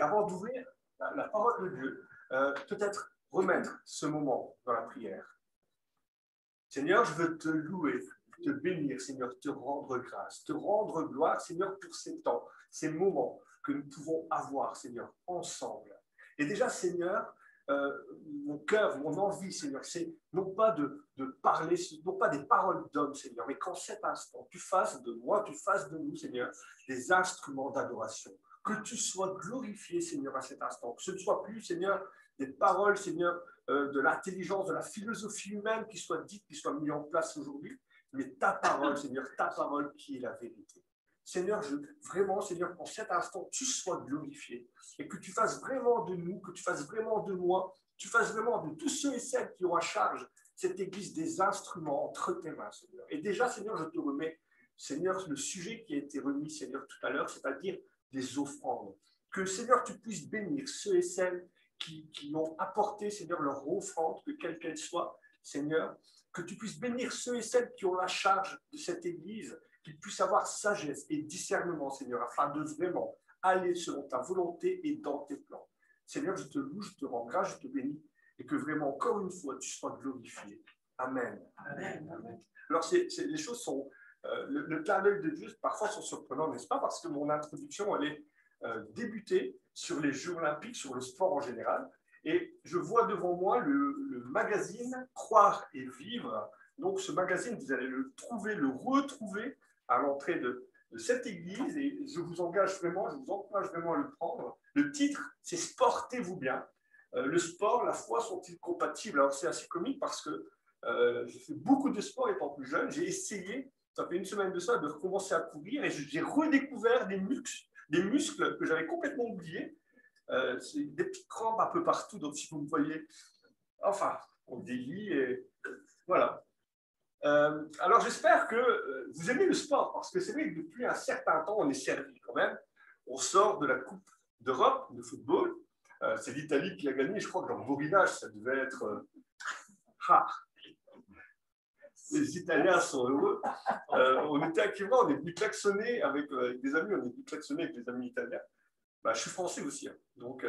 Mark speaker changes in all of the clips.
Speaker 1: avant d'ouvrir la parole de Dieu, peut-être remettre ce moment dans la prière. Seigneur, je veux te louer, te bénir, Seigneur, te rendre grâce, te rendre gloire, Seigneur, pour ces temps, ces moments que nous pouvons avoir, Seigneur, ensemble. Et déjà, Seigneur, mon cœur, mon envie, Seigneur, c'est non pas de parler, non pas des paroles d'homme, Seigneur, mais qu'en cet instant, tu fasses de moi, tu fasses de nous, Seigneur, des instruments d'adoration. Que tu sois glorifié, Seigneur, à cet instant. Que ce ne soit plus, Seigneur, des paroles, Seigneur, de l'intelligence, de la philosophie humaine qui soit dite, qui soit mise en place aujourd'hui, mais ta parole, Seigneur, ta parole qui est la vérité. Seigneur, vraiment, Seigneur, qu'en cet instant, tu sois glorifié et que tu fasses vraiment de nous, que tu fasses vraiment de moi, tu fasses vraiment de tous ceux et celles qui ont à charge cette Église des instruments entre tes mains, Seigneur. Et déjà, Seigneur, je te remets, Seigneur, le sujet qui a été remis, Seigneur, tout à l'heure, c'est-à-dire des offrandes. Que, Seigneur, tu puisses bénir ceux et celles qui ont apporté, Seigneur, leur offrande, que quelle qu'elle soit, Seigneur, que tu puisses bénir ceux et celles qui ont la charge de cette Église, qu'ils puissent avoir sagesse et discernement, Seigneur, afin de vraiment aller selon ta volonté et dans tes plans. Seigneur, je te loue, je te rends grâce, je te bénis, et que vraiment, encore une fois, tu sois glorifié. Amen. Amen. Amen. Alors, les choses sont... le clin d'œil de Dieu, parfois, sont surprenants, n'est-ce pas? Parce que mon introduction, elle est débutée sur les Jeux Olympiques, sur le sport en général, et je vois devant moi le magazine Croire et Vivre. Donc, ce magazine, vous allez le retrouver à l'entrée de cette église, et je vous encourage vraiment à le prendre. Le titre, c'est « Sportez-vous bien ». Le sport, la foi sont-ils compatibles? Alors, c'est assez comique parce que j'ai fait beaucoup de sport étant plus jeune. J'ai essayé, ça fait une semaine de ça, de recommencer à courir, et j'ai redécouvert des muscles que j'avais complètement oubliés. C'est des petites crampes un peu partout, donc si vous me voyez, enfin, on délie, et voilà. Alors, j'espère que vous aimez le sport, parce que c'est vrai que depuis un certain temps, on est servi quand même. On sort de la Coupe d'Europe de football. C'est l'Italie qui a gagné. Je crois que dans vos villages, ça devait être... Les Italiens sont heureux. On était activement, on est venu klaxonner avec des amis, on est venu klaxonner avec des amis italiens. Bah, je suis français aussi, hein. Donc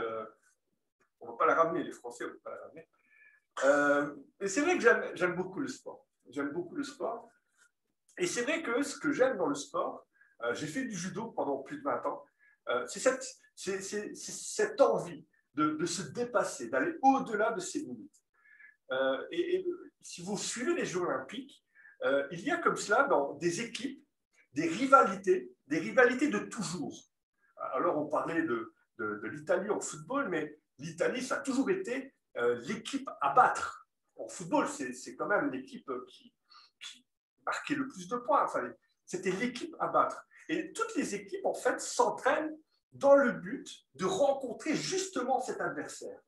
Speaker 1: on ne va pas la ramener, les Français, on ne va pas la ramener. Et c'est vrai que j'aime beaucoup le sport. J'aime beaucoup le sport. Et c'est vrai que ce que j'aime dans le sport, j'ai fait du judo pendant plus de 20 ans, c'est cette envie de se dépasser, d'aller au-delà de ses limites. Et si vous suivez les Jeux Olympiques, il y a comme cela dans des équipes, des rivalités de toujours. Alors on parlait de l'Italie en football, mais l'Italie, ça a toujours été l'équipe à battre. En football, c'est quand même l'équipe qui marquait le plus de points. Enfin, c'était l'équipe à battre. Et toutes les équipes, en fait, s'entraînent dans le but de rencontrer justement cet adversaire.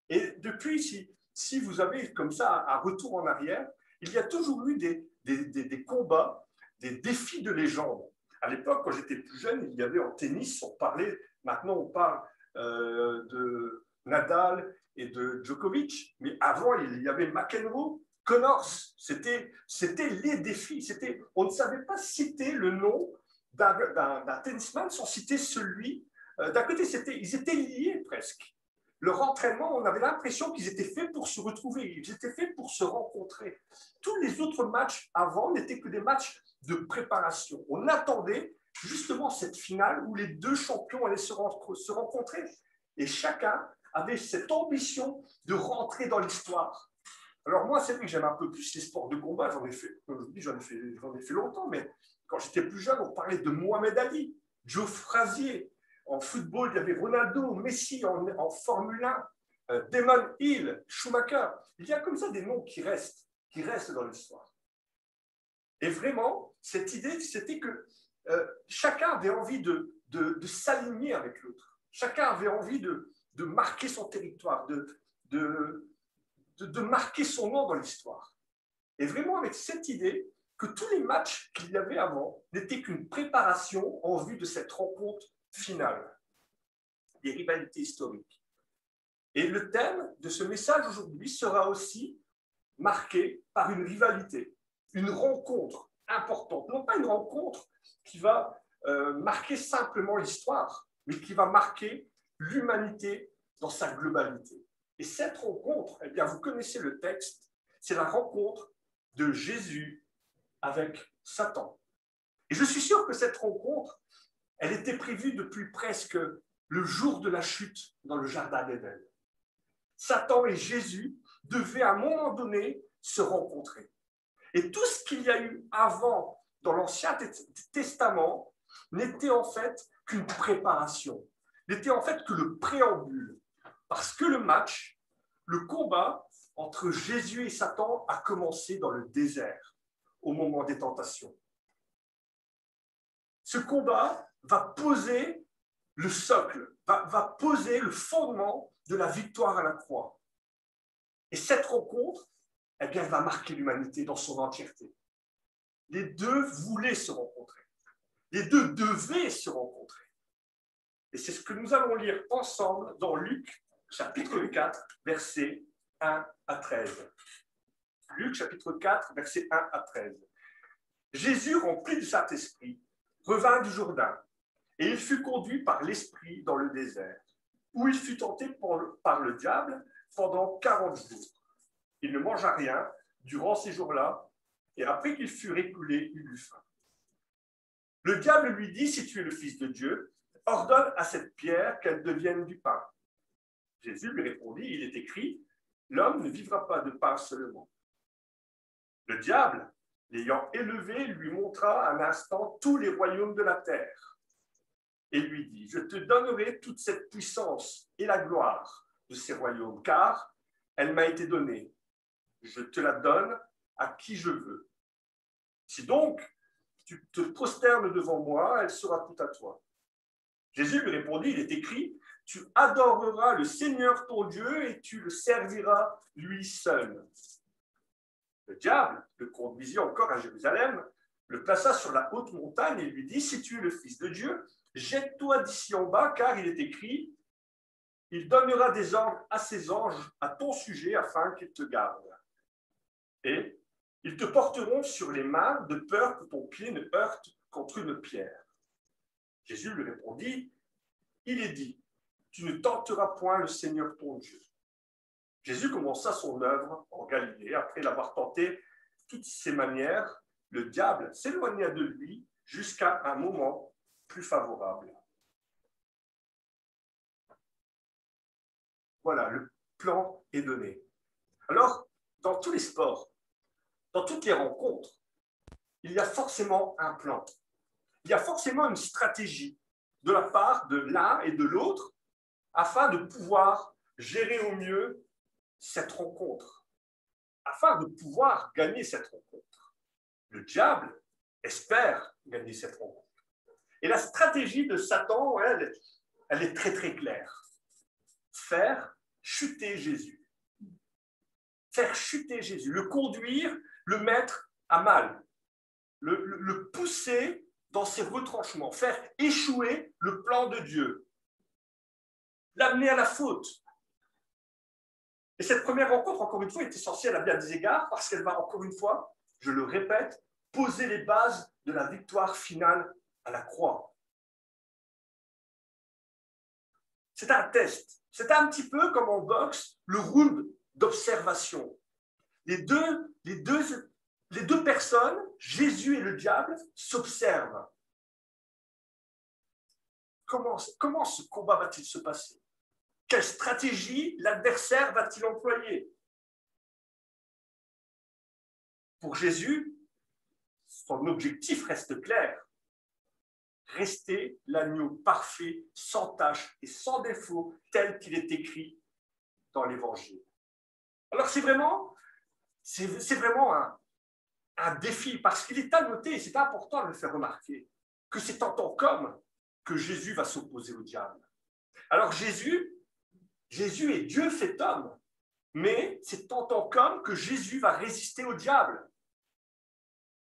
Speaker 1: Et depuis, si vous avez comme ça un retour en arrière, il y a toujours eu des combats, des défis de légende. À l'époque, quand j'étais plus jeune, il y avait en tennis, maintenant on parle de Nadal et de Djokovic, mais avant il y avait McEnroe, Connors, c'était les défis. On ne savait pas citer le nom d'un tennisman sans citer celui. D'un côté, ils étaient liés presque. Leur entraînement, on avait l'impression qu'ils étaient faits pour se retrouver, ils étaient faits pour se rencontrer. Tous les autres matchs avant n'étaient que des matchs de préparation. On attendait justement cette finale où les deux champions allaient se rencontrer. Et chacun avait cette ambition de rentrer dans l'histoire. Alors moi, c'est vrai que j'aime un peu plus les sports de combat. J'en ai fait longtemps, mais quand j'étais plus jeune, on parlait de Mohamed Ali, Joe Frazier. En football, il y avait Ronaldo, Messi en Formule 1, Damon Hill, Schumacher. Il y a comme ça des noms qui restent dans l'histoire. Et vraiment, cette idée, c'était que chacun avait envie de s'aligner avec l'autre. Chacun avait envie de marquer son territoire, de marquer son nom dans l'histoire. Et vraiment avec cette idée que tous les matchs qu'il y avait avant n'étaient qu'une préparation en vue de cette rencontre finale, des rivalités historiques. Et le thème de ce message aujourd'hui sera aussi marqué par une rivalité, une rencontre importante. Non pas une rencontre qui va marquer simplement l'histoire, mais qui va marquer l'humanité dans sa globalité. Et cette rencontre, eh bien, vous connaissez le texte, c'est la rencontre de Jésus avec Satan. Et je suis sûr que cette rencontre, elle était prévue depuis presque le jour de la chute dans le jardin d'Éden. Satan et Jésus devaient à un moment donné se rencontrer. Et tout ce qu'il y a eu avant dans l'Ancien Testament n'était en fait qu'une préparation, n'était en fait que le préambule. Parce que le match, le combat entre Jésus et Satan a commencé dans le désert, au moment des tentations. Ce combat va poser le socle, va poser le fondement de la victoire à la croix. Et cette rencontre, eh bien, elle va marquer l'humanité dans son entièreté. Les deux voulaient se rencontrer. Les deux devaient se rencontrer. Et c'est ce que nous allons lire ensemble dans Luc, chapitre 4, versets 1 à 13. Luc, chapitre 4, versets 1 à 13. Jésus, rempli du Saint-Esprit, revint du Jourdain, et il fut conduit par l'Esprit dans le désert, où il fut tenté par le diable pendant 40 jours. Il ne mangea rien durant ces jours-là, et après qu'il fut récoulé, il eut faim. Le diable lui dit, si tu es le Fils de Dieu, ordonne à cette pierre qu'elle devienne du pain. Jésus lui répondit, il est écrit, l'homme ne vivra pas de pain seulement. Le diable, l'ayant élevé, lui montra un instant tous les royaumes de la terre et lui dit, je te donnerai toute cette puissance et la gloire de ces royaumes, car elle m'a été donnée. Je te la donne à qui je veux. Si donc tu te prosternes devant moi, elle sera toute à toi. Jésus lui répondit, il est écrit, tu adoreras le Seigneur ton Dieu et tu le serviras lui seul. Le diable le conduisit encore à Jérusalem, le plaça sur la haute montagne et lui dit, si tu es le Fils de Dieu, jette-toi d'ici en bas, car il est écrit, il donnera des ordres à ses anges à ton sujet afin qu'ils te gardent. Et ils te porteront sur les mains de peur que ton pied ne heurte contre une pierre. Jésus lui répondit, il est dit, tu ne tenteras point le Seigneur ton Dieu. Jésus commença son œuvre en Galilée. Après l'avoir tenté toutes ses manières, le diable s'éloigna de lui jusqu'à un moment plus favorable. Voilà, le plan est donné. Alors, dans tous les sports, dans toutes les rencontres, il y a forcément un plan. Il y a forcément une stratégie de la part de l'un et de l'autre afin de pouvoir gérer au mieux cette rencontre, afin de pouvoir gagner cette rencontre. Le diable espère gagner cette rencontre. Et la stratégie de Satan, elle est très très claire. Faire chuter Jésus. Faire chuter Jésus, le conduire, le mettre à mal, le pousser dans ses retranchements, faire échouer le plan de Dieu, l'amener à la faute. Et cette première rencontre, encore une fois, est essentielle à bien des égards parce qu'elle va, encore une fois, je le répète, poser les bases de la victoire finale à la croix. C'est un test. C'est un petit peu comme en boxe, le round d'observation. Les deux personnes, Jésus et le diable, s'observent. Comment ce combat va-t-il se passer? Quelle stratégie l'adversaire va-t-il employer? Pour Jésus, son objectif reste clair. Rester l'agneau parfait, sans tache et sans défaut, tel qu'il est écrit dans l'Évangile. Alors c'est vraiment un défi, parce qu'il est à noter, et c'est important de le faire remarquer, que c'est en tant qu'homme que Jésus va s'opposer au diable. Alors Jésus est Dieu fait homme, mais c'est en tant qu'homme que Jésus va résister au diable.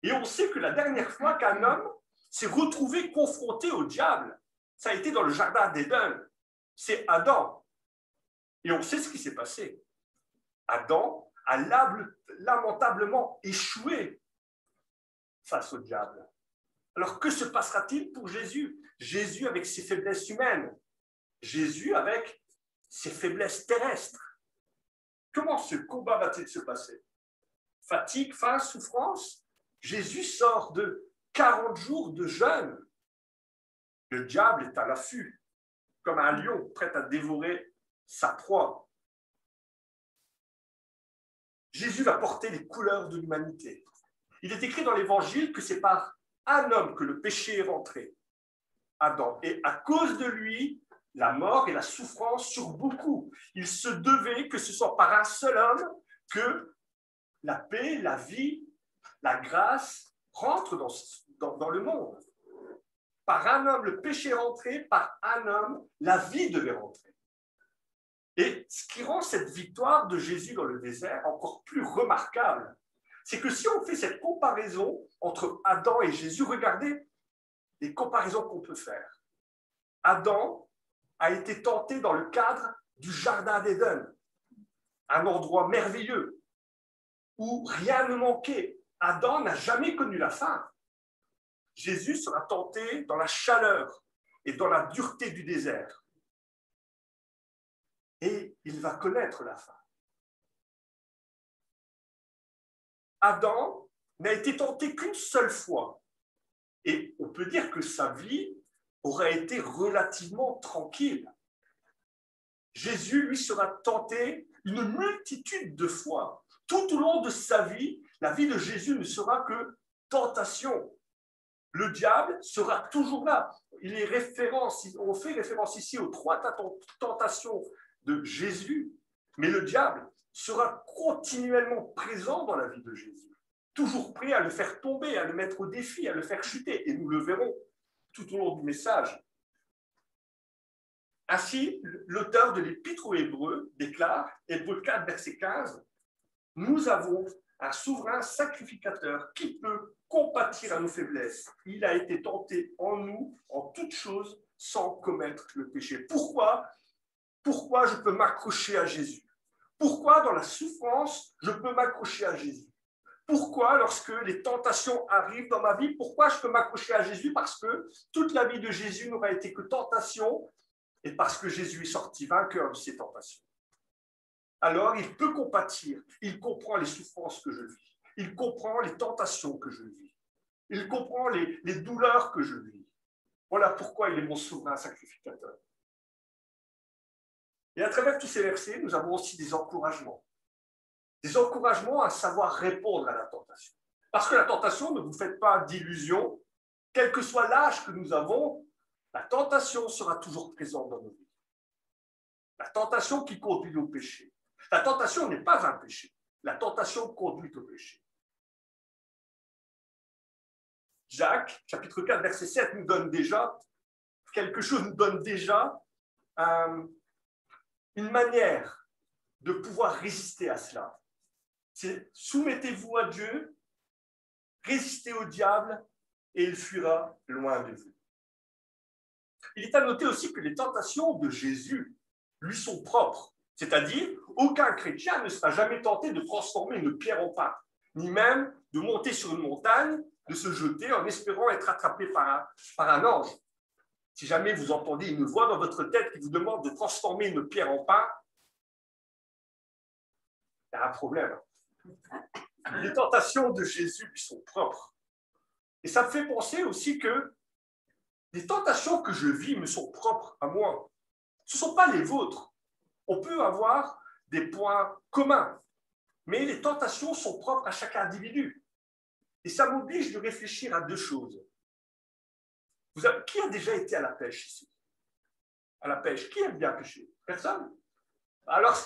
Speaker 1: Et on sait que la dernière fois qu'un homme s'est retrouvé confronté au diable, ça a été dans le jardin d'Éden. C'est Adam. Et on sait ce qui s'est passé. Adam a lamentablement échoué face au diable. Alors que se passera-t-il pour Jésus? Jésus, avec ses faiblesses humaines, Jésus avec ses faiblesses terrestres. Comment ce combat va-t-il se passer? Fatigue, faim, souffrance? Jésus sort de 40 jours de jeûne. Le diable est à l'affût, comme un lion prêt à dévorer sa proie. Jésus va porter les couleurs de l'humanité. Il est écrit dans l'Évangile que c'est par un homme que le péché est rentré, Adam. Et à cause de lui, la mort et la souffrance sur beaucoup. Il se devait que ce soit par un seul homme que la paix, la vie, la grâce rentrent dans le monde. Par un homme, le péché est rentré, par un homme, la vie devait rentrer. Et ce qui rend cette victoire de Jésus dans le désert encore plus remarquable, c'est que si on fait cette comparaison entre Adam et Jésus, regardez les comparaisons qu'on peut faire. Adam a été tenté dans le cadre du Jardin d'Éden, un endroit merveilleux où rien ne manquait. Adam n'a jamais connu la faim. Jésus sera tenté dans la chaleur et dans la dureté du désert. Et il va connaître la faim. Adam n'a été tenté qu'une seule fois. Et on peut dire que sa vie aurait été relativement tranquille. Jésus, lui, sera tenté une multitude de fois. Tout au long de sa vie, la vie de Jésus ne sera que tentation. Le diable sera toujours là. On fait référence ici aux 3 tentations de Jésus, mais le diable sera continuellement présent dans la vie de Jésus, toujours prêt à le faire tomber, à le mettre au défi, à le faire chuter, et nous le verrons tout au long du message. Ainsi, l'auteur de l'Épître aux Hébreux déclare, Hébreux 4, verset 15, « Nous avons un souverain sacrificateur qui peut compatir à nos faiblesses. Il a été tenté en nous, en toutes choses, sans commettre le péché. » Pourquoi je peux m'accrocher à Jésus? Pourquoi dans la souffrance, je peux m'accrocher à Jésus? Pourquoi, lorsque les tentations arrivent dans ma vie, pourquoi je peux m'accrocher à Jésus? Parce que toute la vie de Jésus n'aura été que tentation et parce que Jésus est sorti vainqueur de ces tentations. Alors, il peut compatir, il comprend les souffrances que je vis, il comprend les tentations que je vis, il comprend les douleurs que je vis. Voilà pourquoi il est mon souverain sacrificateur. Et à travers tous ces versets, nous avons aussi des encouragements. Des encouragements à savoir répondre à la tentation. Parce que la tentation, ne vous faites pas d'illusions, quel que soit l'âge que nous avons, la tentation sera toujours présente dans nos vies. La tentation qui conduit au péché. La tentation n'est pas un péché. La tentation conduit au péché. Jacques, chapitre 4, verset 7, nous donne déjà quelque chose, nous donne déjà une manière de pouvoir résister à cela. C'est soumettez-vous à Dieu, résistez au diable et il fuira loin de vous. Il est à noter aussi que les tentations de Jésus lui sont propres, c'est-à-dire aucun chrétien ne sera jamais tenté de transformer une pierre en pain, ni même de monter sur une montagne, de se jeter en espérant être attrapé par un ange. Si jamais vous entendez une voix dans votre tête qui vous demande de transformer une pierre en pain, il y a un problème. Les tentations de Jésus lui sont propres. Et ça me fait penser aussi que les tentations que je vis me sont propres à moi. Ce ne sont pas les vôtres. On peut avoir des points communs, mais les tentations sont propres à chaque individu. Et ça m'oblige de réfléchir à 2 choses. Qui a déjà été à la pêche ici? À la pêche, qui aime bien pêcher? Personne? Alors,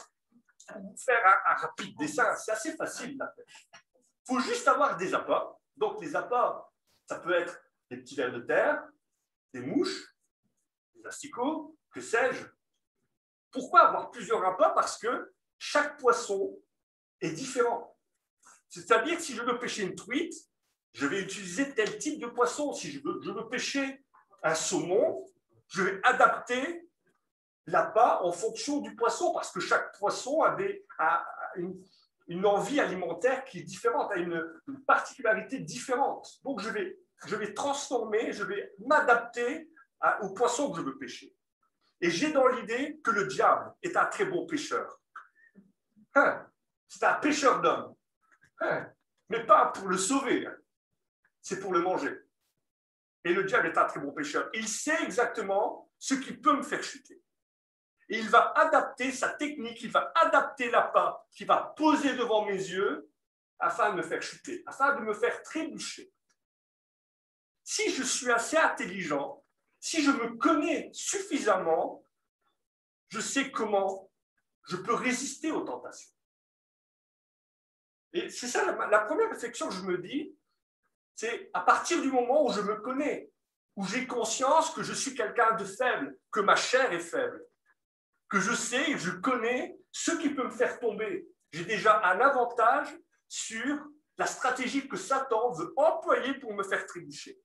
Speaker 1: pour faire un rapide dessin, c'est assez facile la pêche. Il faut juste avoir des appâts. Donc, les appâts, ça peut être des petits vers de terre, des mouches, des asticots, que sais-je. Pourquoi avoir plusieurs appâts? Parce que chaque poisson est différent. C'est-à-dire que si je veux pêcher une truite, je vais utiliser tel type de poisson. Si je veux pêcher un saumon, je vais adapter l'appât en fonction du poisson, parce que chaque poisson a une envie alimentaire qui est différente, a une particularité différente. Donc, je vais transformer, je vais m'adapter au poisson que je veux pêcher. et j'ai dans l'idée que le diable est un très bon pêcheur. Hein? C'est un pêcheur d'hommes. Hein? Mais pas pour le sauver, hein. C'est pour le manger. Et le diable est un très bon pêcheur. Il sait exactement ce qui peut me faire chuter. Et il va adapter sa technique, il va adapter l'appât qu'il va poser devant mes yeux afin de me faire chuter, afin de me faire trébucher. Si je suis assez intelligent, si je me connais suffisamment, je sais comment je peux résister aux tentations. Et c'est ça la première réflexion que je me dis, c'est à partir du moment où je me connais, où j'ai conscience que je suis quelqu'un de faible, que ma chair est faible, que je sais et je connais ce qui peut me faire tomber. J'ai déjà un avantage sur la stratégie que Satan veut employer pour me faire trébucher.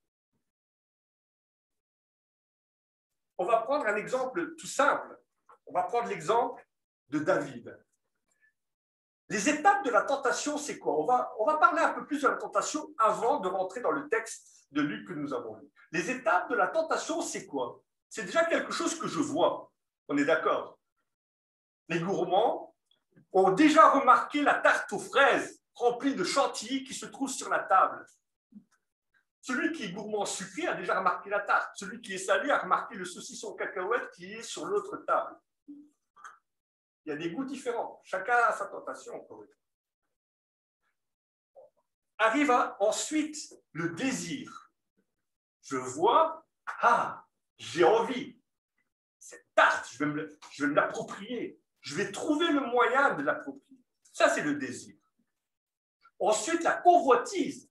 Speaker 1: On va prendre un exemple tout simple. On va prendre l'exemple de David. Les étapes de la tentation, c'est quoi? On va parler un peu plus de la tentation avant de rentrer dans le texte de Luc que nous avons lu. Les étapes de la tentation, c'est quoi? C'est déjà quelque chose que je vois. On est d'accord? Les gourmands ont déjà remarqué la tarte aux fraises remplie de chantilly qui se trouve sur la table. Celui qui est gourmand sucré a déjà remarqué la tarte. Celui qui est salé a remarqué le saucisson cacahuète qui est sur l'autre table. Il y a des goûts différents. Chacun a sa tentation. Arrive ensuite le désir. Je vois, j'ai envie. Cette tarte, je vais me l'approprier. Je vais trouver le moyen de l'approprier. Ça, c'est le désir. Ensuite, la convoitise.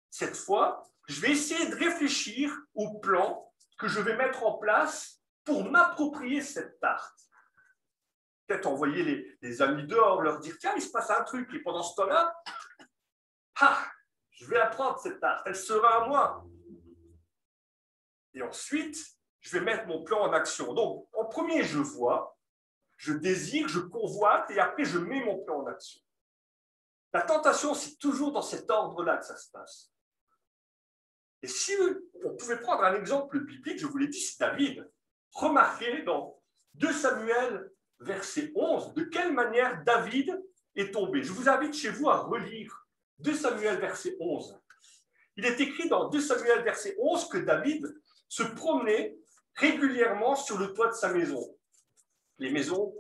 Speaker 1: Cette fois, je vais essayer de réfléchir au plan que je vais mettre en place pour m'approprier cette tarte. Peut-être envoyer les amis dehors, leur dire « Tiens, il se passe un truc. » Et pendant ce temps-là, je vais apprendre cette tarte. Elle sera à moi. Et ensuite, je vais mettre mon plan en action. Donc, en premier, je vois, je désire, je convoite, et après, je mets mon plan en action. La tentation, c'est toujours dans cet ordre-là que ça se passe. Et si on pouvait prendre un exemple biblique, je vous l'ai dit, c'est David. Remarquez dans 2 Samuel, verset 11, de quelle manière David est tombé. Je vous invite chez vous à relire 2 Samuel, verset 11. Il est écrit dans 2 Samuel, verset 11, que David se promenait régulièrement sur le toit de sa maison. Les maisons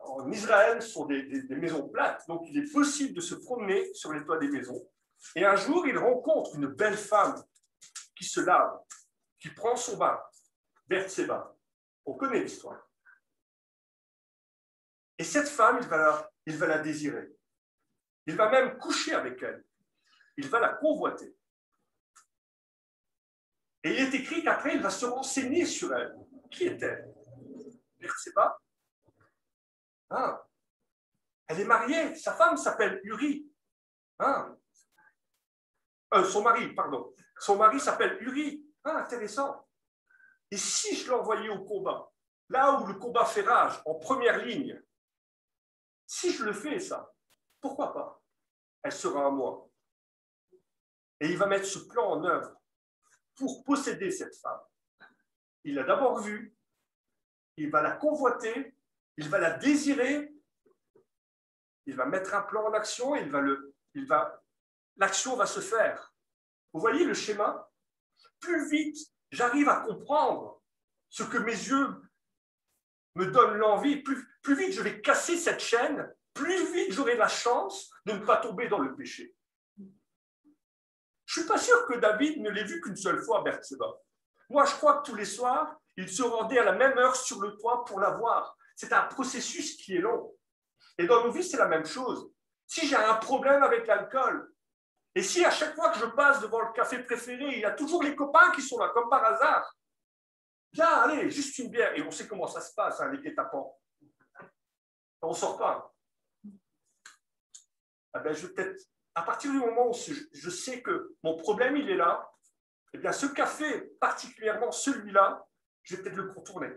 Speaker 1: en Israël sont des maisons plates, donc il est possible de se promener sur les toits des maisons. Et un jour, il rencontre une belle femme qui se lave, qui prend son bain, Bathsheba. On connaît l'histoire. Et cette femme, il va la désirer. Il va même coucher avec elle. Il va la convoiter. Et il est écrit qu'après, il va se renseigner sur elle. Qui est-elle? Bathsheba. Elle est mariée. Sa femme s'appelle Uri. Son mari, pardon. Son mari s'appelle Uri. Intéressant. Et si je l'envoyais au combat, là où le combat fait rage, en première ligne, si je le fais, ça, pourquoi pas? Elle sera à moi. Et il va mettre ce plan en œuvre pour posséder cette femme. Il l'a d'abord vue, il va la convoiter, il va la désirer, il va mettre un plan en action, l'action va se faire. Vous voyez le schéma? Plus vite j'arrive à comprendre ce que mes yeux me donnent l'envie, plus vite je vais casser cette chaîne, plus vite j'aurai la chance de ne pas tomber dans le péché. Je ne suis pas sûr que David ne l'ait vu qu'une seule fois, Bathsheba. Moi, je crois que tous les soirs, il se rendait à la même heure sur le toit pour la voir. C'est un processus qui est long. Et dans nos vies, c'est la même chose. Si j'ai un problème avec l'alcool, et si à chaque fois que je passe devant le café préféré, il y a toujours les copains qui sont là, comme par hasard, viens, allez, juste une bière. Et on sait comment ça se passe, les guet-apens. On ne sort pas. Je vais peut-être, à partir du moment où je sais que mon problème, il est là, eh bien, ce café, particulièrement celui-là, je vais peut-être le contourner.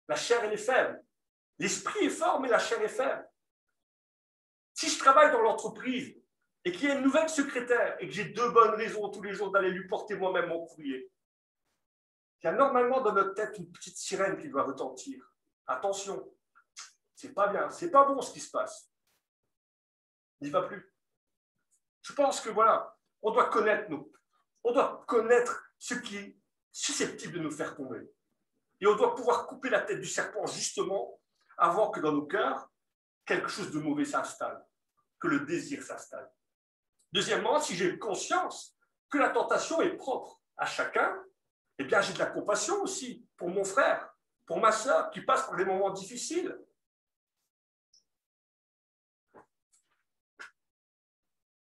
Speaker 1: La chair, elle est faible. L'esprit est fort, mais la chair est faible. Si je travaille dans l'entreprise et qu'il y a une nouvelle secrétaire et que j'ai 2 bonnes raisons tous les jours d'aller lui porter moi-même mon courrier, il y a normalement dans notre tête une petite sirène qui doit retentir. Attention, c'est pas bien, c'est pas bon ce qui se passe. N'y va plus. Je pense que voilà, on doit connaître ce qui est susceptible de nous faire tomber. Et on doit pouvoir couper la tête du serpent justement avant que dans nos cœurs, quelque chose de mauvais s'installe, que le désir s'installe. Deuxièmement, si j'ai conscience que la tentation est propre à chacun, eh bien j'ai de la compassion aussi pour mon frère, pour ma sœur qui passe par des moments difficiles.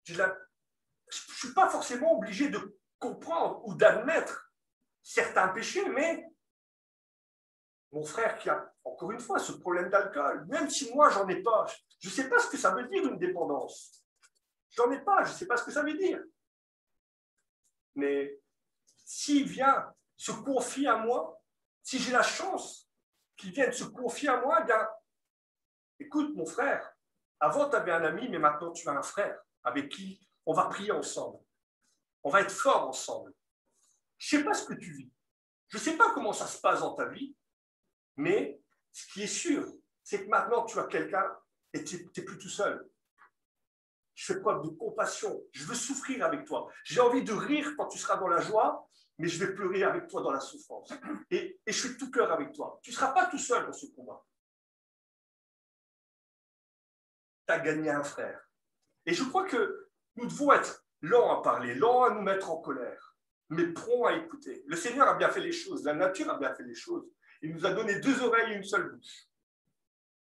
Speaker 1: Je ne suis pas forcément obligé de comprendre ou d'admettre certains péchés, mais mon frère qui a, encore une fois, ce problème d'alcool, même si moi, j'en ai pas, je ne sais pas ce que ça veut dire une dépendance. J'en ai pas, je ne sais pas ce que ça veut dire. Mais s'il vient se confier à moi, si j'ai la chance qu'il vienne se confier à moi, eh bien, écoute, mon frère, avant, tu avais un ami, mais maintenant, tu as un frère avec qui on va prier ensemble. On va être forts ensemble. Je ne sais pas ce que tu vis. Je ne sais pas comment ça se passe dans ta vie, mais ce qui est sûr, c'est que maintenant, tu as quelqu'un et tu n'es plus tout seul. Je fais preuve de compassion. Je veux souffrir avec toi. J'ai envie de rire quand tu seras dans la joie, mais je vais pleurer avec toi dans la souffrance. Et je suis de tout cœur avec toi. Tu ne seras pas tout seul dans ce combat. Tu as gagné un frère. Et je crois que nous devons être lents à parler, lents à nous mettre en colère, mais prompts à écouter. Le Seigneur a bien fait les choses, la nature a bien fait les choses. Il nous a donné 2 oreilles et une seule bouche,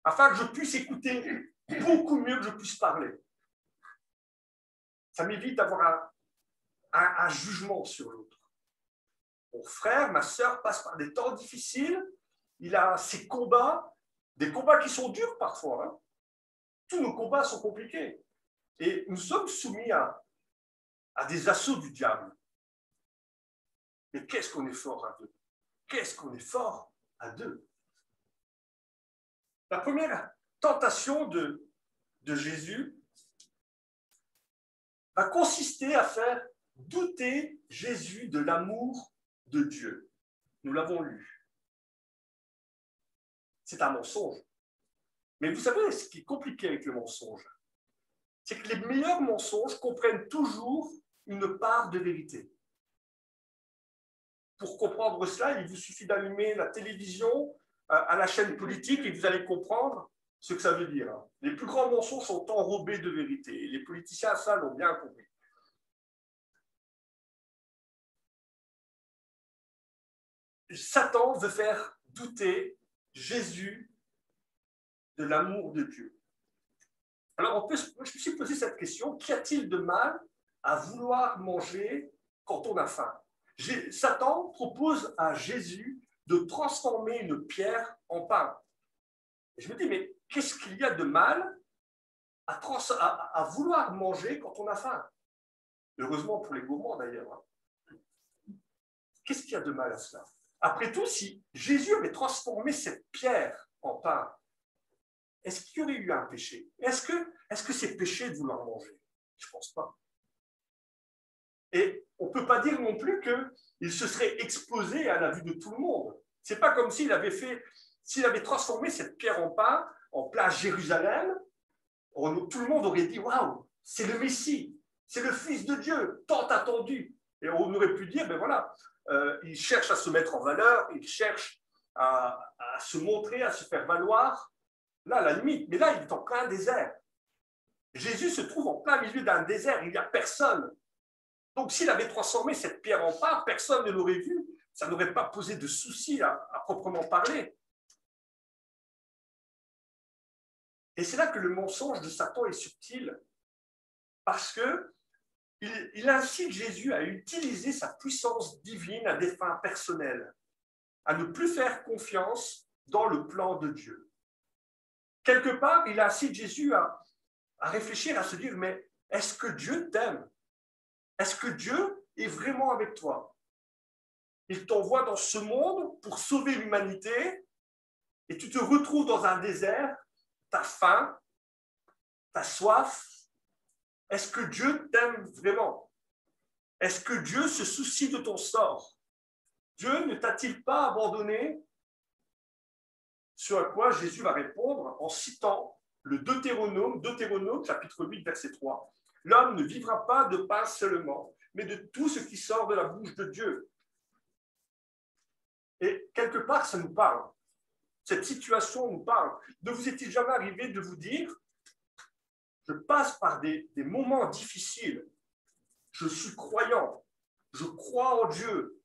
Speaker 1: afin que je puisse écouter beaucoup mieux que je puisse parler. Ça m'évite d'avoir un jugement sur l'autre. Mon frère, ma sœur passe par des temps difficiles, il a ses combats, des combats qui sont durs parfois. Hein. Tous nos combats sont compliqués. Et nous sommes soumis à des assauts du diable. Mais qu'est-ce qu'on est fort à 2? Qu'est-ce qu'on est fort à 2? La première tentation de Jésus va consister à faire douter Jésus de l'amour de Dieu. Nous l'avons lu. C'est un mensonge. Mais vous savez, ce qui est compliqué avec le mensonge, c'est que les meilleurs mensonges comprennent toujours une part de vérité. Pour comprendre cela, il vous suffit d'allumer la télévision à la chaîne politique et vous allez comprendre ce que ça veut dire. Les plus grands mensonges sont enrobés de vérité. Et les politiciens, ça, l'ont bien compris. Satan veut faire douter Jésus de l'amour de Dieu. Alors, je me suis posé cette question, qu'y a-t-il de mal à vouloir manger quand on a faim? Satan propose à Jésus de transformer une pierre en pain. Et je me dis, mais qu'est-ce qu'il y a de mal à vouloir manger quand on a faim? Heureusement pour les gourmands d'ailleurs. Qu'est-ce qu'il y a de mal à cela? Après tout, si Jésus avait transformé cette pierre en pain, est-ce qu'il y aurait eu un péché? Est-ce que c'est péché de vouloir manger? Je ne pense pas. Et on ne peut pas dire non plus qu'il se serait exposé à la vue de tout le monde. Ce n'est pas comme s'il avait transformé cette pierre en pain en plein Jérusalem. Tout le monde aurait dit, waouh, c'est le Messie, c'est le Fils de Dieu, tant attendu. Et on aurait pu dire, ben voilà, il cherche à se mettre en valeur, il cherche à se montrer, à se faire valoir. Là, à la limite, mais là, il est en plein désert. Jésus se trouve en plein milieu d'un désert, il n'y a personne. Donc, s'il avait transformé cette pierre en pain, personne ne l'aurait vu. Ça n'aurait pas posé de souci à proprement parler. Et c'est là que le mensonge de Satan est subtil, parce qu'il incite Jésus à utiliser sa puissance divine à des fins personnelles, à ne plus faire confiance dans le plan de Dieu. Quelque part, il incite Jésus à réfléchir, à se dire, mais est-ce que Dieu t'aime? Est-ce que Dieu est vraiment avec toi? Il t'envoie dans ce monde pour sauver l'humanité et tu te retrouves dans un désert, tu as faim, tu as soif. Est-ce que Dieu t'aime vraiment? Est-ce que Dieu se soucie de ton sort? Dieu ne t'a-t-il pas abandonné? Sur à quoi Jésus va répondre en citant le Deutéronome chapitre 8, verset 3. L'homme ne vivra pas de pain seulement, mais de tout ce qui sort de la bouche de Dieu. Et quelque part, ça nous parle. Cette situation nous parle. Ne vous est-il jamais arrivé de vous dire, je passe par des moments difficiles, je suis croyant, je crois en Dieu,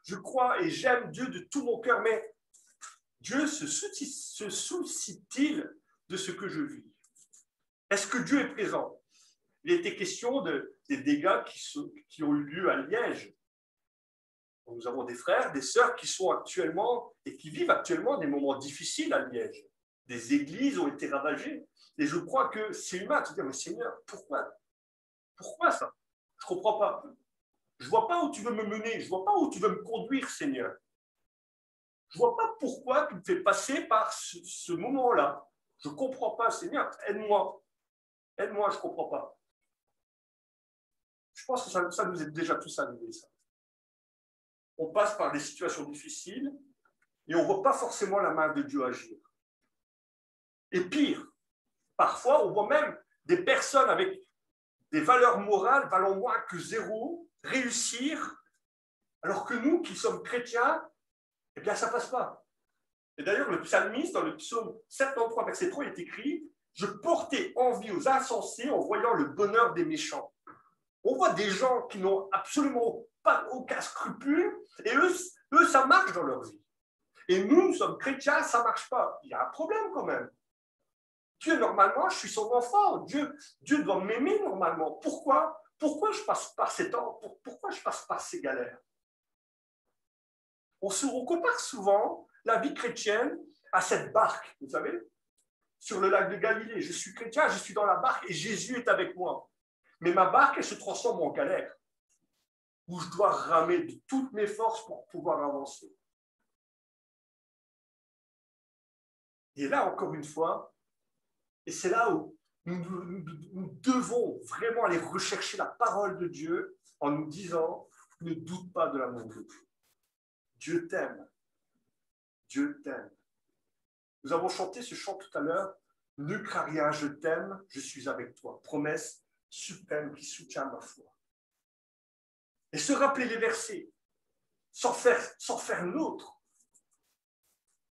Speaker 1: je crois et j'aime Dieu de tout mon cœur, mais Dieu se soucie-t-il de ce que je vis? Est-ce que Dieu est présent? Il était question des dégâts qui ont eu lieu à Liège. Nous avons des frères, des sœurs qui sont actuellement et qui vivent actuellement des moments difficiles à Liège. Des églises ont été ravagées. Et je crois que c'est humain de se dire, mais Seigneur, pourquoi ça? Je ne comprends pas. Je ne vois pas où tu veux me mener. Je ne vois pas où tu veux me conduire, Seigneur. Je ne vois pas pourquoi tu me fais passer par ce moment-là. Je ne comprends pas, Seigneur. Aide-moi. Aide-moi, je ne comprends pas. Je pense que ça nous est déjà tous arrivé, ça. On passe par des situations difficiles et on ne voit pas forcément la main de Dieu agir. Et pire, parfois, on voit même des personnes avec des valeurs morales valant moins que zéro réussir, alors que nous, qui sommes chrétiens, eh bien, ça ne passe pas. Et d'ailleurs, le psalmiste, dans le psaume 73, verset 3, est écrit « Je portais envie aux insensés en voyant le bonheur des méchants. » On voit des gens qui n'ont absolument pas aucun scrupule, et eux, ça marche dans leur vie. Et nous sommes chrétiens, ça ne marche pas. Il y a un problème quand même. Dieu, normalement, je suis son enfant. Dieu doit m'aimer normalement. Pourquoi je passe par ces temps? Pourquoi je passe par ces galères? On compare souvent la vie chrétienne à cette barque, vous savez, sur le lac de Galilée. Je suis chrétien, je suis dans la barque et Jésus est avec moi. Mais ma barque, elle se transforme en galère, où je dois ramer de toutes mes forces pour pouvoir avancer. Et là, encore une fois, et c'est là où nous devons vraiment aller rechercher la parole de Dieu en nous disant, ne doute pas de l'amour de Dieu. Dieu t'aime. Dieu t'aime. Nous avons chanté ce chant tout à l'heure, ne crains rien, je t'aime, je suis avec toi. Promesse suprême qui soutient ma foi. Et se rappeler les versets, sans faire nôtre.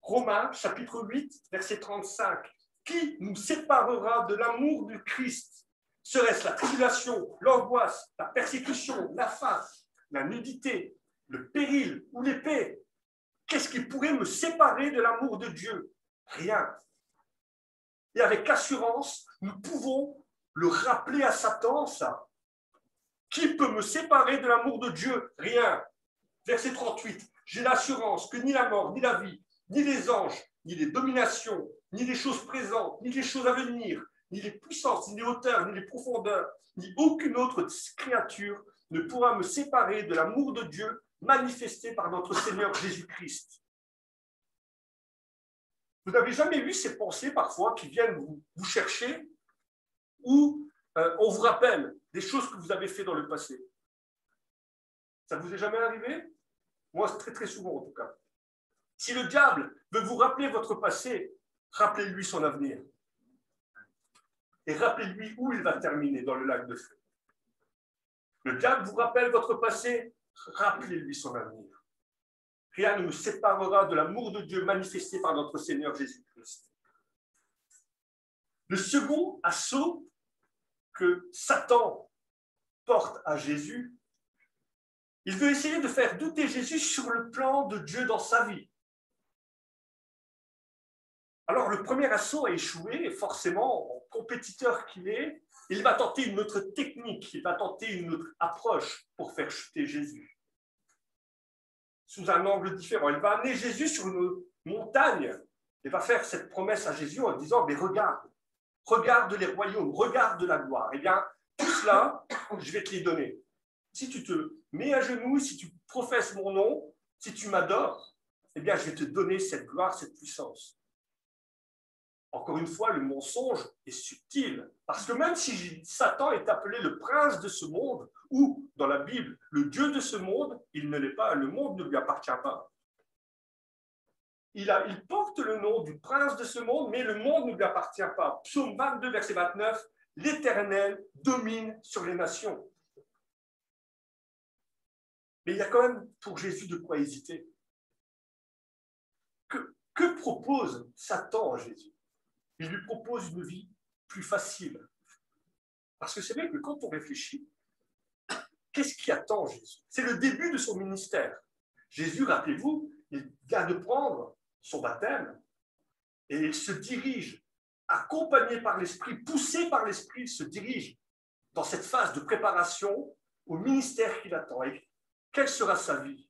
Speaker 1: Romains, chapitre 8, verset 35. Qui nous séparera de l'amour du Christ? Serait-ce la tribulation, l'angoisse, la persécution, la faim, la nudité, le péril ou l'épée? Qu'est-ce qui pourrait me séparer de l'amour de Dieu? Rien. Et avec assurance, nous pouvons le rappeler à Satan, ça. Qui peut me séparer de l'amour de Dieu? Rien. Verset 38. J'ai l'assurance que ni la mort, ni la vie, ni les anges, ni les dominations, ni les choses présentes, ni les choses à venir, ni les puissances, ni les hauteurs, ni les profondeurs, ni aucune autre créature ne pourra me séparer de l'amour de Dieu manifesté par notre Seigneur Jésus-Christ. Vous n'avez jamais eu ces pensées parfois qui viennent vous chercher où on vous rappelle des choses que vous avez fait dans le passé? Ça vous est jamais arrivé? Moi, c'est très très souvent en tout cas. Si le diable veut vous rappeler votre passé, rappelez-lui son avenir. Et rappelez-lui où il va terminer dans le lac de feu. Le diable vous rappelle votre passé, rappelez-lui son avenir. Rien ne nous séparera de l'amour de Dieu manifesté par notre Seigneur Jésus-Christ. Le second assaut que Satan porte à Jésus, il veut essayer de faire douter Jésus sur le plan de Dieu dans sa vie. Alors, le premier assaut a échoué, et forcément, en compétiteur qu'il est, il va tenter une autre technique, il va tenter une autre approche pour faire chuter Jésus. Sous un angle différent. Il va amener Jésus sur une montagne et va faire cette promesse à Jésus en disant, mais regarde les royaumes, regarde la gloire. Eh bien, tout cela, je vais te les donner. Si tu te mets à genoux, si tu professes mon nom, si tu m'adores, eh bien, je vais te donner cette gloire, cette puissance. Encore une fois, le mensonge est subtil, parce que même si Satan est appelé le prince de ce monde, ou dans la Bible, le Dieu de ce monde, il ne l'est pas, le monde ne lui appartient pas. Il porte le nom du prince de ce monde, mais le monde ne lui appartient pas. Psaume 22, verset 29, l'Éternel domine sur les nations. Mais il y a quand même pour Jésus de quoi hésiter. Que propose Satan à Jésus? Il lui propose une vie plus facile. Parce que c'est vrai que quand on réfléchit, qu'est-ce qui attend Jésus? C'est le début de son ministère. Jésus, rappelez-vous, il vient de prendre son baptême et il se dirige, accompagné par l'Esprit, poussé par l'Esprit, il se dirige dans cette phase de préparation au ministère qu'il attend. Et quelle sera sa vie?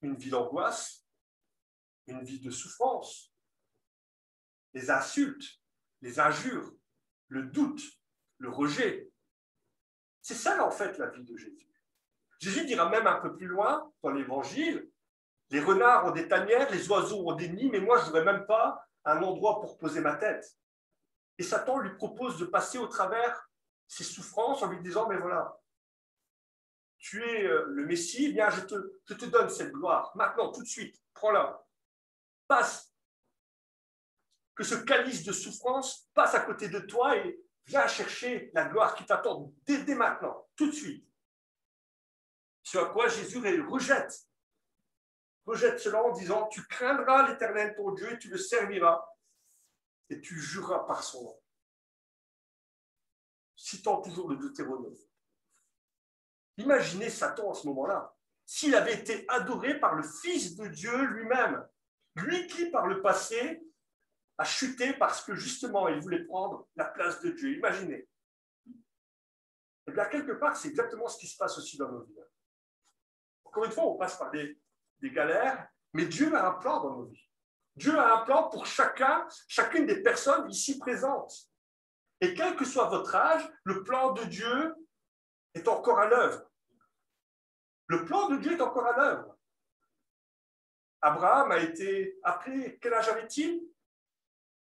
Speaker 1: Une vie d'angoisse, une vie de souffrance, les insultes, les injures, le doute, le rejet. C'est ça, en fait, la vie de Jésus. Jésus dira même un peu plus loin dans l'Évangile, les renards ont des tanières, les oiseaux ont des nids, mais moi, je n'aurais même pas un endroit pour poser ma tête. Et Satan lui propose de passer au travers ses souffrances en lui disant, mais voilà, tu es le Messie, eh bien, je te donne cette gloire. Maintenant, tout de suite, prends-la. Passe. Que ce calice de souffrance passe à côté de toi et viens chercher la gloire qui t'attend dès maintenant, tout de suite. Ce à quoi Jésus rejette cela en disant, tu craindras l'Éternel ton Dieu et tu le serviras et tu jureras par son nom. Citant toujours le Deutéronome. Imaginez Satan à ce moment-là, s'il avait été adoré par le Fils de Dieu lui-même, lui qui par le passé a chuté parce que justement il voulait prendre la place de Dieu. Imaginez. Eh bien, quelque part, c'est exactement ce qui se passe aussi dans nos vies. Encore une fois, on passe par des galères, mais Dieu a un plan dans nos vies. Dieu a un plan pour chacune des personnes ici présentes. Et quel que soit votre âge, le plan de Dieu est encore à l'œuvre. Le plan de Dieu est encore à l'œuvre. Abraham a été appelé, quel âge avait-il?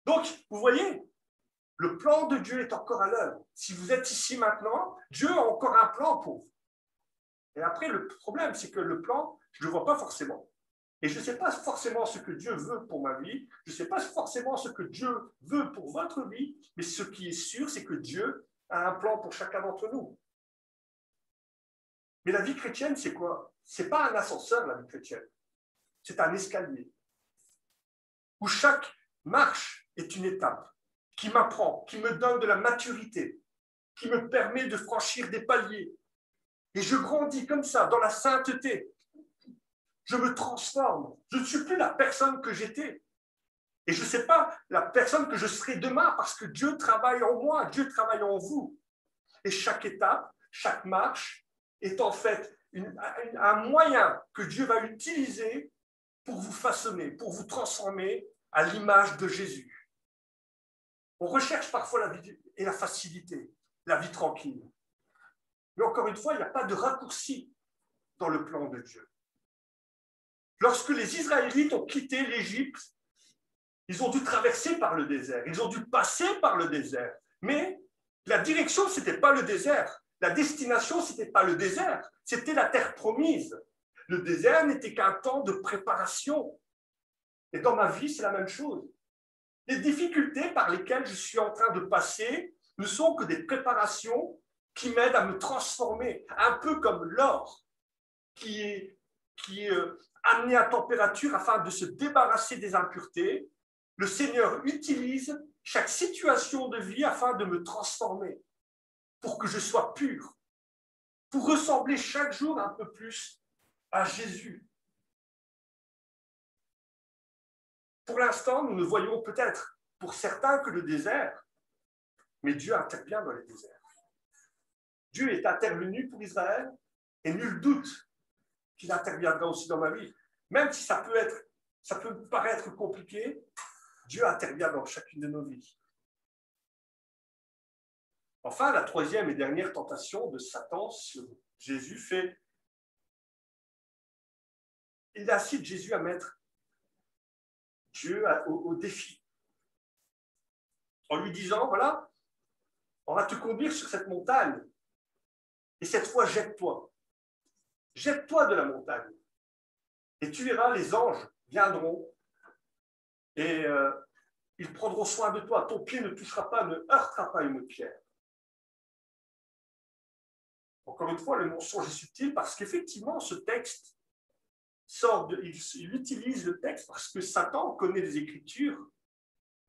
Speaker 1: Donc, vous voyez, le plan de Dieu est encore à l'œuvre. Si vous êtes ici maintenant, Dieu a encore un plan pour vous. Et après, le problème, c'est que le plan, je ne le vois pas forcément. Et je ne sais pas forcément ce que Dieu veut pour ma vie, je ne sais pas forcément ce que Dieu veut pour votre vie, mais ce qui est sûr, c'est que Dieu a un plan pour chacun d'entre nous. Mais la vie chrétienne, c'est quoi? Ce n'est pas un ascenseur, la vie chrétienne. C'est un escalier où chaque marche est une étape qui m'apprend, qui me donne de la maturité, qui me permet de franchir des paliers. Et je grandis comme ça, dans la sainteté. Je me transforme. Je ne suis plus la personne que j'étais. Et je ne sais pas la personne que je serai demain parce que Dieu travaille en moi, Dieu travaille en vous. Et chaque étape, chaque marche est en fait un moyen que Dieu va utiliser pour vous façonner, pour vous transformer à l'image de Jésus. On recherche parfois la vie et la facilité, la vie tranquille. Mais encore une fois, il n'y a pas de raccourci dans le plan de Dieu. Lorsque les Israélites ont quitté l'Égypte, ils ont dû traverser par le désert, ils ont dû passer par le désert. Mais la direction, ce n'était pas le désert. La destination, ce n'était pas le désert. C'était la terre promise. Le désert n'était qu'un temps de préparation. Et dans ma vie, c'est la même chose. Les difficultés par lesquelles je suis en train de passer ne sont que des préparations qui m'aident à me transformer, un peu comme l'or qui est amené à température afin de se débarrasser des impuretés. Le Seigneur utilise chaque situation de vie afin de me transformer, pour que je sois pur, pour ressembler chaque jour un peu plus à Jésus. Pour l'instant, nous ne voyons peut-être pour certains que le désert, mais Dieu intervient dans les déserts. Dieu est intervenu pour Israël et nul doute qu'il interviendra aussi dans ma vie. Même si ça peut paraître compliqué, Dieu intervient dans chacune de nos vies. Enfin, la troisième et dernière tentation de Satan sur Jésus il incite Jésus à mettre Dieu au défi. en lui disant, voilà, on va te conduire sur cette montagne. Et cette fois, jette-toi. Jette-toi de la montagne. Et tu verras, les anges viendront et ils prendront soin de toi. Ton pied ne touchera pas, ne heurtera pas une pierre. Encore une fois, le mensonge est subtil parce qu'effectivement, ce texte il utilise le texte parce que Satan connaît les Écritures,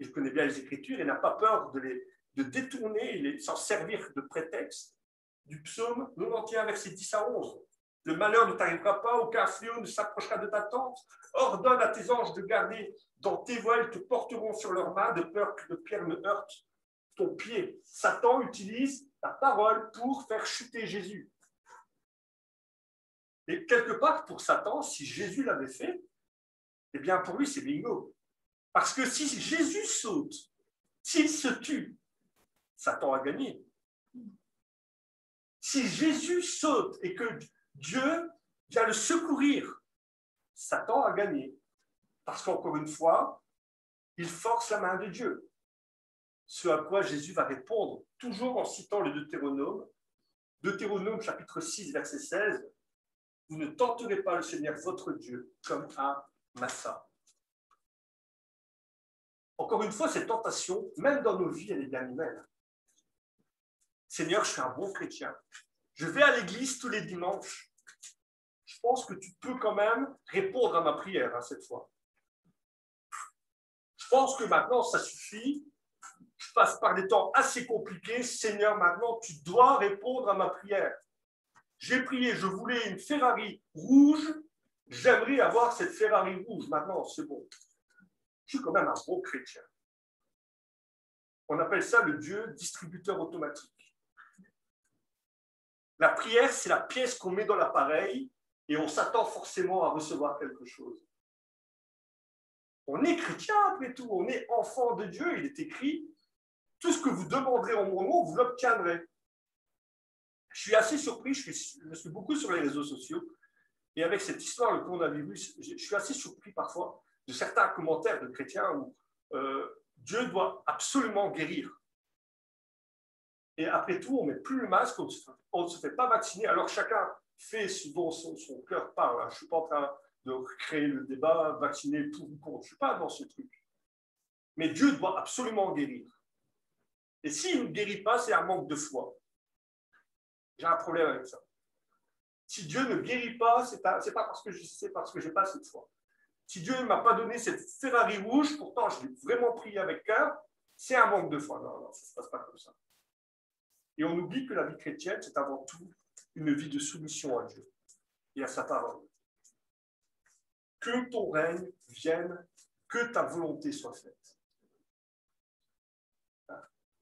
Speaker 1: il connaît bien les Écritures et n'a pas peur de détourner, s'en servir de prétexte du psaume 91, versets 10 à 11. Le malheur ne t'arrivera pas, aucun fléau ne s'approchera de ta tente. Ordonne à tes anges de garder dans tes voies, ils te porteront sur leurs mains, de peur que de pierre ne heurte ton pied. Satan utilise la parole pour faire chuter Jésus. Et quelque part, pour Satan, si Jésus l'avait fait, eh bien pour lui, c'est bingo. Parce que si Jésus saute, s'il se tue, Satan a gagné. Si Jésus saute et que Dieu vient le secourir, Satan a gagné. Parce qu'encore une fois, il force la main de Dieu. Ce à quoi Jésus va répondre, toujours en citant le Deutéronome. Deutéronome chapitre 6, verset 16. Vous ne tenterez pas le Seigneur votre Dieu comme à Massa. Encore une fois, cette tentation, même dans nos vies, elle est bien humaine. Seigneur, je suis un bon chrétien. Je vais à l'église tous les dimanches. Je pense que tu peux quand même répondre à ma prière cette fois. Je pense que maintenant, ça suffit. Je passe par des temps assez compliqués. Seigneur, maintenant, tu dois répondre à ma prière. J'ai prié, je voulais une Ferrari rouge. J'aimerais avoir cette Ferrari rouge. Maintenant, c'est bon. Je suis quand même un bon chrétien. On appelle ça le Dieu distributeur automatique. La prière, c'est la pièce qu'on met dans l'appareil et on s'attend forcément à recevoir quelque chose. On est chrétien après tout, on est enfant de Dieu. Il est écrit, tout ce que vous demanderez en mon nom, vous l'obtiendrez. Je suis assez surpris, je suis beaucoup sur les réseaux sociaux, et avec cette histoire, le coronavirus, je suis assez surpris parfois de certains commentaires de chrétiens où Dieu doit absolument guérir. Et après tout, on ne met plus le masque, on ne se fait pas vacciner, alors chacun fait ce dont son cœur parle. Je ne suis pas en train de créer le débat, vacciner pour ou contre, je ne suis pas dans ce truc. Mais Dieu doit absolument guérir. Et s'il ne guérit pas, c'est un manque de foi. J'ai un problème avec ça. Si Dieu ne guérit pas, c'est pas parce que c'est parce que je n'ai pas cette foi. Si Dieu ne m'a pas donné cette Ferrari rouge, pourtant je l'ai vraiment prié avec cœur, c'est un manque de foi. Non, ça ne se passe pas comme ça. Et on oublie que la vie chrétienne, c'est avant tout une vie de soumission à Dieu et à sa parole. Que ton règne vienne, que ta volonté soit faite.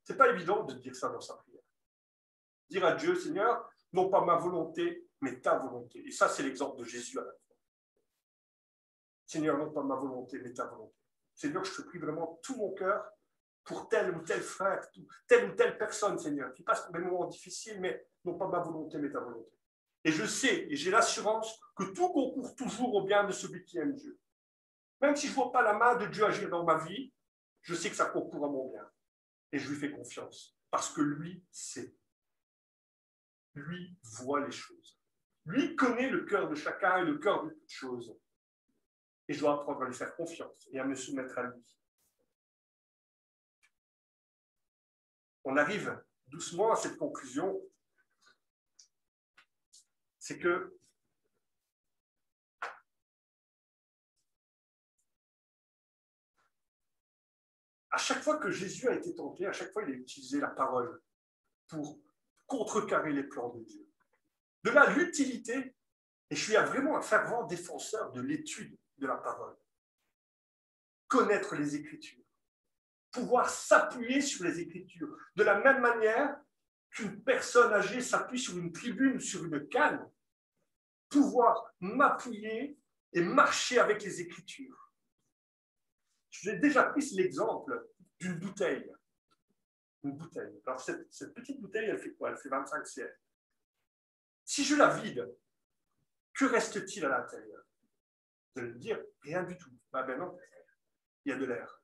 Speaker 1: Ce n'est pas évident de dire ça dans sa prière. Dire à Dieu, Seigneur, non pas ma volonté, mais ta volonté. Et ça, c'est l'exemple de Jésus à la croix. Seigneur, non pas ma volonté, mais ta volonté. Seigneur, je te prie vraiment tout mon cœur pour tel ou tel frère, telle ou telle personne, Seigneur, qui passe par des moments difficiles, mais non pas ma volonté, mais ta volonté. Et je sais, et j'ai l'assurance que tout concourt toujours au bien de celui qui aime Dieu. Même si je ne vois pas la main de Dieu agir dans ma vie, je sais que ça concourt à mon bien. Et je lui fais confiance, parce que lui sait. Lui voit les choses. Lui connaît le cœur de chacun et le cœur de toutes choses. Et je dois apprendre à lui faire confiance et à me soumettre à lui. On arrive doucement à cette conclusion, c'est que à chaque fois que Jésus a été tenté, à chaque fois il a utilisé la parole pour contrecarrer les plans de Dieu. De là, l'utilité, et je suis vraiment un fervent défenseur de l'étude de la parole. Connaître les Écritures, pouvoir s'appuyer sur les Écritures, de la même manière qu'une personne âgée s'appuie sur une tribune, sur une canne, pouvoir m'appuyer et marcher avec les Écritures. J'ai déjà pris l'exemple d'une bouteille. Une bouteille. Alors, cette petite bouteille, elle fait quoi? Elle fait 25 cl. Si je la vide, que reste-t-il à l'intérieur? Vous allez me dire, rien du tout. Ben non, il y a de l'air.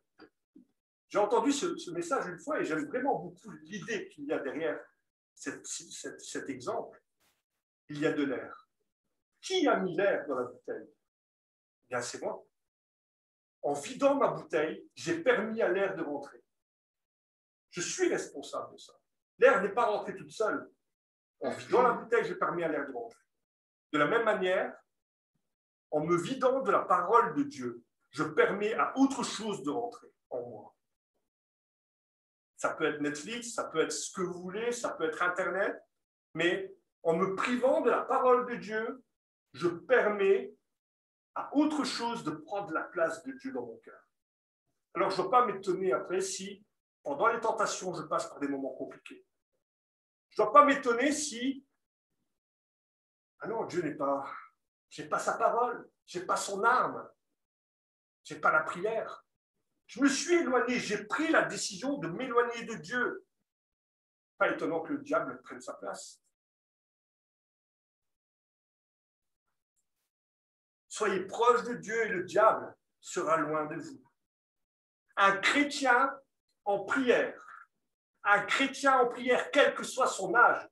Speaker 1: J'ai entendu ce message une fois et j'aime vraiment beaucoup l'idée qu'il y a derrière cet exemple. Il y a de l'air. Qui a mis l'air dans la bouteille? Eh bien, c'est moi. En vidant ma bouteille, j'ai permis à l'air de rentrer. Je suis responsable de ça. L'air n'est pas rentré toute seule. En vidant la bouteille, j'ai permis à l'air de rentrer. De la même manière, en me vidant de la parole de Dieu, je permets à autre chose de rentrer en moi. Ça peut être Netflix, ça peut être ce que vous voulez, ça peut être Internet, mais en me privant de la parole de Dieu, je permets à autre chose de prendre la place de Dieu dans mon cœur. Alors, je ne dois pas m'étonner après si, pendant les tentations, je passe par des moments compliqués. Je ne dois pas m'étonner si, ah non, Dieu n'est pas, je n'ai pas sa parole, je n'ai pas son arme, je n'ai pas la prière. Je me suis éloigné, j'ai pris la décision de m'éloigner de Dieu. Pas étonnant que le diable prenne sa place. Soyez proches de Dieu et le diable sera loin de vous. Un chrétien en prière, quel que soit son âge,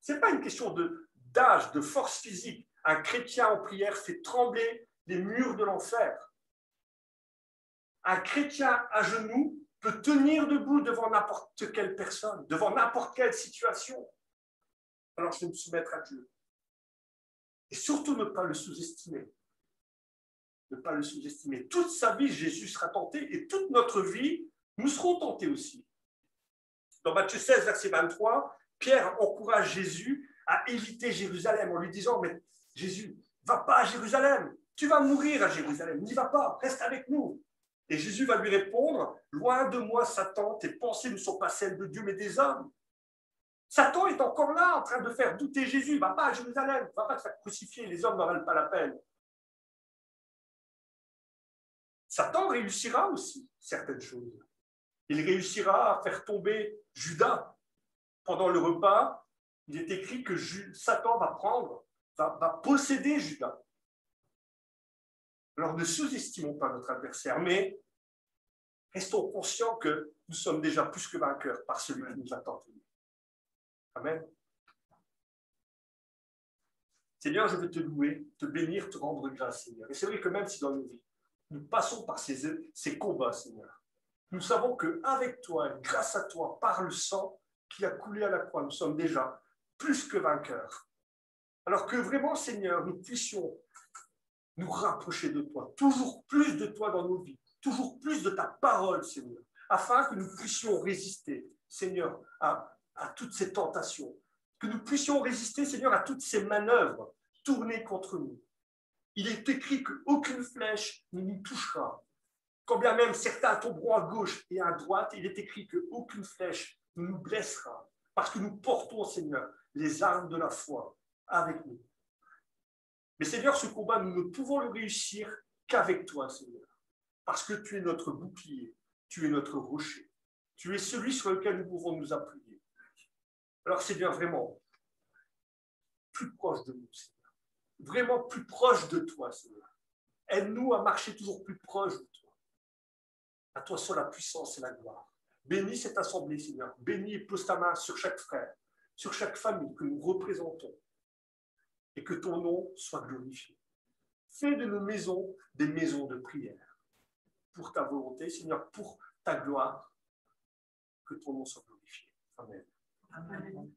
Speaker 1: ce n'est pas une question d'âge, de force physique. Un chrétien en prière fait trembler les murs de l'enfer. Un chrétien à genoux peut tenir debout devant n'importe quelle personne, devant n'importe quelle situation. Alors je vais me soumettre à Dieu. Et surtout ne pas le sous-estimer. Ne pas le sous-estimer. Toute sa vie, Jésus sera tenté et toute notre vie, nous serons tentés aussi. Dans Matthieu 16, verset 23, Pierre encourage Jésus à éviter Jérusalem en lui disant « Mais Jésus, va pas à Jérusalem, tu vas mourir à Jérusalem, n'y va pas, reste avec nous. » Et Jésus va lui répondre « Loin de moi, Satan, tes pensées ne sont pas celles de Dieu, mais des hommes. » Satan est encore là, en train de faire douter Jésus. « Va pas à Jérusalem, va pas te faire crucifier, les hommes n'en valent pas la peine. » Satan réussira aussi certaines choses. Il réussira à faire tomber Judas. Pendant le repas, il est écrit que Satan va posséder Judas. Alors ne sous-estimons pas notre adversaire, mais restons conscients que nous sommes déjà plus que vainqueurs par celui qui nous a tentés. Amen. Seigneur, je veux te louer, te bénir, te rendre grâce, Seigneur. Et c'est vrai que même si dans nos vies, nous passons par ces combats, Seigneur, nous savons qu'avec toi, et grâce à toi, par le sang qui a coulé à la croix, nous sommes déjà plus que vainqueurs. Alors que vraiment, Seigneur, nous puissions nous rapprocher de toi, toujours plus de toi dans nos vies, toujours plus de ta parole, Seigneur, afin que nous puissions résister, Seigneur, à toutes ces tentations, que nous puissions résister, Seigneur, à toutes ces manœuvres tournées contre nous. Il est écrit qu'aucune flèche ne nous touchera. Quand bien même certains tomberont à gauche et à droite, il est écrit qu'aucune flèche ne nous blessera, parce que nous portons, Seigneur, les armes de la foi avec nous. Mais Seigneur, ce combat, nous ne pouvons le réussir qu'avec toi, Seigneur, parce que tu es notre bouclier, tu es notre rocher, tu es celui sur lequel nous pouvons nous appuyer. Alors Seigneur, vraiment, plus proche de nous, Seigneur, vraiment plus proche de toi, Seigneur. Aide-nous à marcher toujours plus proche de toi. À toi soit la puissance et la gloire. Bénis cette assemblée, Seigneur. Bénis et pose ta main sur chaque frère, sur chaque famille que nous représentons. Et que ton nom soit glorifié. Fais de nos maisons des maisons de prière. Pour ta volonté, Seigneur, pour ta gloire, que ton nom soit glorifié. Amen. Amen.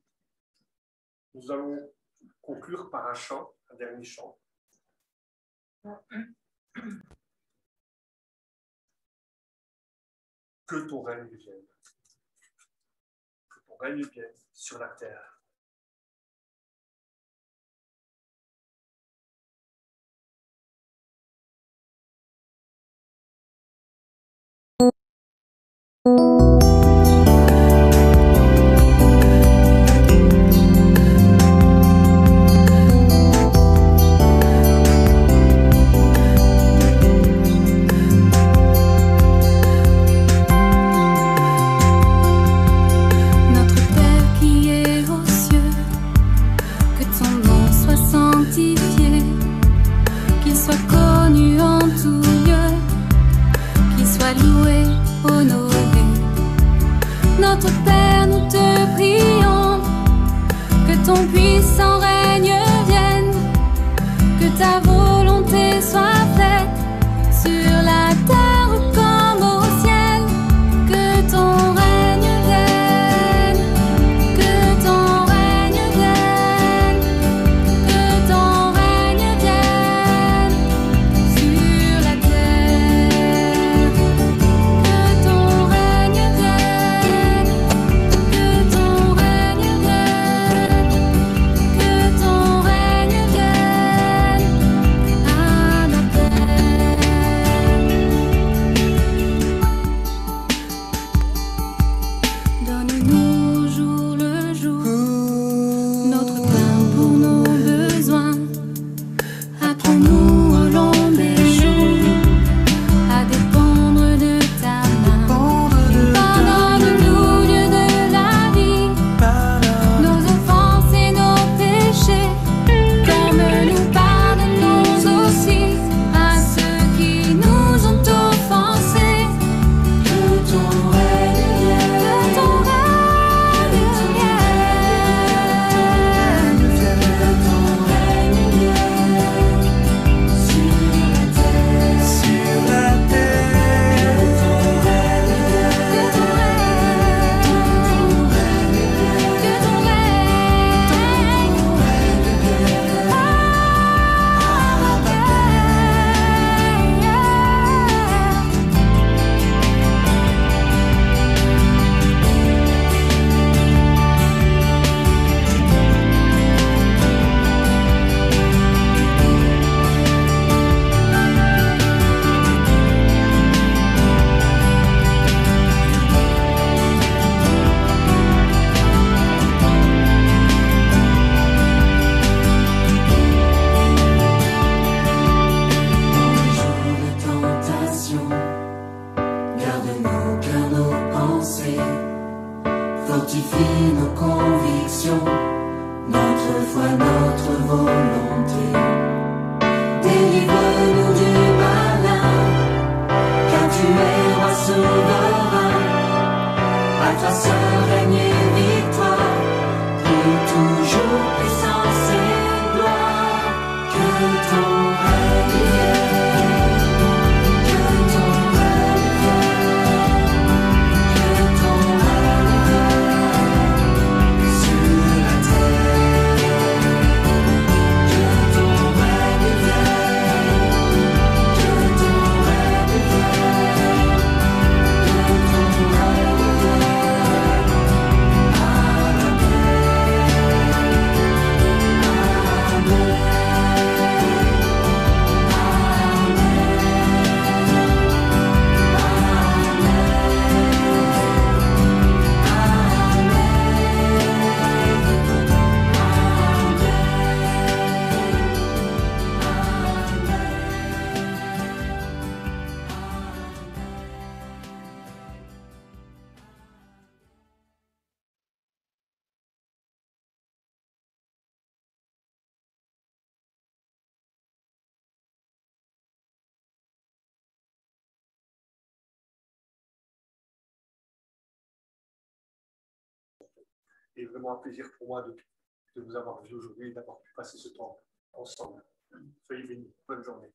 Speaker 1: Nous allons conclure par un chant, un dernier chant. Que ton règne vienne. Que ton règne vienne sur la terre.
Speaker 2: Loué, honoré. Notre Père, nous te prions, que ton puissant règne vienne, que ta volonté soit faite sur la terre comme au ciel, que ton règne vienne, que ton règne vienne, que ton règne vienne sur la terre, que ton règne vienne, que ton règne vienne, que ton règne vienne à la terre. Donne-nous au jour le jour notre pain pour nos besoins. Apprends-nous au long des jours à dépendre de ta main. Pardonne-nous, Dieu de la vie, nos offenses et nos péchés, comme nous pardonnons aussi à ceux qui nous ont offensés. Que ton règne vienne, que ton règne vienne, que ton règne vienne sur la terre, que ton règne vienne, que ton tentation, garde nos cœurs, nos pensées, fortifie nos convictions, notre foi, notre volonté. Délivre-nous du malin, car tu es roi souverain. À toi seul règne et victoire, pour toujours puissance et gloire. Que ton règne vienne, que ton règne vienne, que ton règne vienne sur la terre. Que ton règne vienne, que ton règne vienne, que ton règne vienne à la
Speaker 1: Et vraiment un plaisir pour moi de vous avoir vu aujourd'hui et d'avoir pu passer ce temps ensemble. Soyez bénis. Bonne journée.